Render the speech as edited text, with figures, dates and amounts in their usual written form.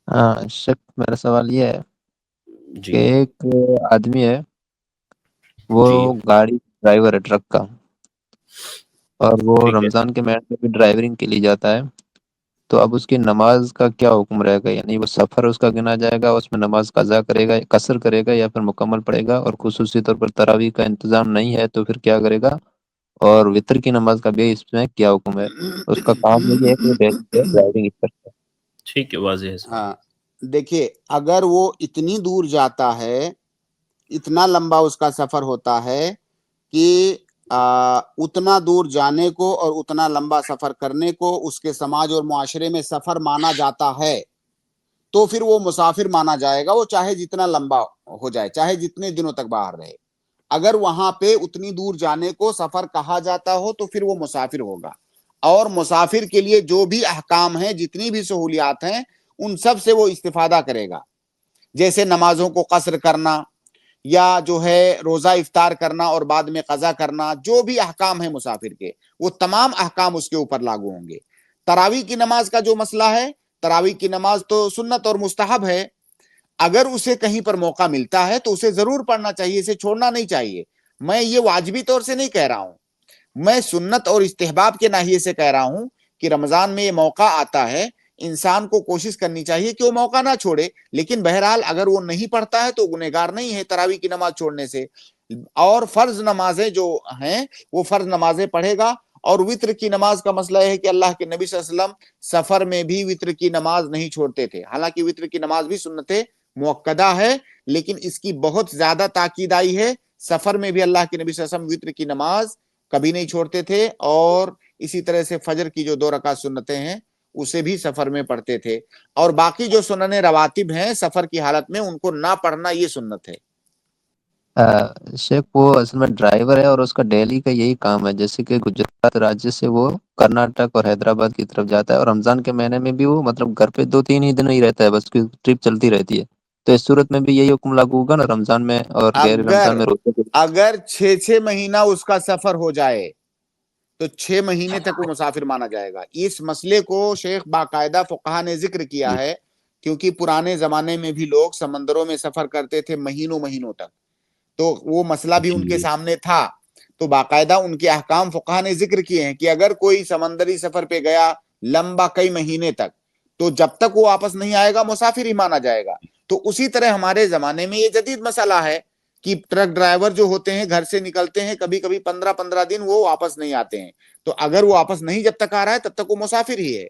ہاں شک، میرا سوال یہ ہے کہ جی ایک آدمی ہے، وہ جی گاڑی ڈرائیور ہے ٹرک کا، اور وہ ٹھیک ہے. رمضان کے مہینے میں بھی ڈرائیورنگ کے لیے جاتا ہے. تو اب اس کی نماز کا کیا حکم رہے گا؟ یعنی وہ سفر اس کا گنا جائے گا، اس میں نماز قضا کرے گا، قصر کرے گا، یا پھر مکمل پڑے گا؟ اور خصوصی طور پر تراویح کا انتظام نہیں ہے تو پھر کیا کرے گا؟ اور وطر کی نماز کا بھی اس میں کیا حکم ہے؟ اس کا کام یہ ہے کہ وہ ڈیلی سے ڈرائیونگ کرتا ہے. ٹھیک ہے، واضح ہے سوال. ہاں دیکھیے، اگر وہ اتنی دور جاتا ہے، اتنا لمبا اس کا سفر ہوتا ہے کہ اتنا دور جانے کو اور اتنا لمبا سفر کرنے کو اس کے سماج اور معاشرے میں سفر مانا جاتا ہے، تو پھر وہ مسافر مانا جائے گا، وہ چاہے جتنا لمبا ہو جائے، چاہے جتنے دنوں تک باہر رہے. اگر وہاں پہ اتنی دور جانے کو سفر کہا جاتا ہو تو پھر وہ مسافر ہوگا. اور مسافر کے لیے جو بھی احکام ہیں، جتنی بھی سہولیات ہیں، ان سب سے وہ استفادہ کرے گا. جیسے نمازوں کو قصر کرنا، یا جو ہے روزہ افطار کرنا اور بعد میں قضا کرنا، جو بھی احکام ہیں مسافر کے، وہ تمام احکام اس کے اوپر لاگو ہوں گے. تراویح کی نماز کا جو مسئلہ ہے، تراویح کی نماز تو سنت اور مستحب ہے. اگر اسے کہیں پر موقع ملتا ہے تو اسے ضرور پڑھنا چاہیے، اسے چھوڑنا نہیں چاہیے. میں یہ واجبی طور سے نہیں کہہ رہا ہوں، میں سنت اور استحباب کے ناحیے سے کہہ رہا ہوں کہ رمضان میں یہ موقع آتا ہے، انسان کو کوشش کرنی چاہیے کہ وہ موقع نہ چھوڑے. لیکن بہرحال اگر وہ نہیں پڑھتا ہے تو گنہگار نہیں ہے تراویح کی نماز چھوڑنے سے. اور فرض نمازیں جو ہیں وہ فرض نمازیں پڑھے گا. اور وطر کی نماز کا مسئلہ ہے کہ اللہ کے نبی صلی اللہ علیہ وسلم سفر میں بھی وطر کی نماز نہیں چھوڑتے تھے. حالانکہ وطر کی نماز بھی سنت مؤکدہ ہے، لیکن اس کی بہت زیادہ تاکید آئی ہے. سفر میں بھی اللہ کے نبی صلی اللہ علیہ وسلم وطر کی نماز کبھی نہیں چھوڑتے تھے. اور اسی طرح سے فجر کی جو 2 رکعت سنتیں ہیں اسے بھی سفر میں پڑھتے تھے. اور باقی جو سنن رواتب ہیں سفر کی حالت میں، ان کو نہ پڑھنا یہ سنت ہے. شیخ وہ اصل میں ڈرائیور ہے اور اس کا ڈیلی کا یہی کام ہے، جیسے کہ گجرات راجیہ سے وہ کرناٹک اور حیدرآباد کی طرف جاتا ہے، اور رمضان کے مہینے میں بھی وہ مطلب گھر پہ 2-3 ہی دن ہی رہتا ہے، بس کی ٹرپ چلتی رہتی ہے. تو اس صورت میں بھی یہی حکم لاگو ہوگا نا رمضان میں اور غیر رمضان میں روزے کے؟ اگر 6 مہینہ اس کا سفر ہو جائے تو 6 مہینے تک وہ مسافر مانا جائے گا. اس مسئلے کو شیخ باقاعدہ فقہا نے ذکر کیا جی ہے، کیونکہ پرانے زمانے میں بھی لوگ سمندروں میں سفر کرتے تھے مہینوں تک، تو وہ مسئلہ بھی ان کے جی سامنے تھا. تو باقاعدہ ان کے احکام فقہا نے ذکر کیے ہیں کہ اگر کوئی سمندری سفر پہ گیا لمبا کئی مہینے تک، تو جب تک وہ واپس نہیں آئے گا مسافر ہی مانا جائے گا. تو اسی طرح ہمارے زمانے میں یہ جدید مسئلہ ہے کہ ٹرک ڈرائیور جو ہوتے ہیں گھر سے نکلتے ہیں، کبھی کبھی 15 دن وہ واپس نہیں آتے ہیں. تو اگر وہ واپس نہیں جب تک آ رہا ہے تب تک وہ مسافر ہی ہے.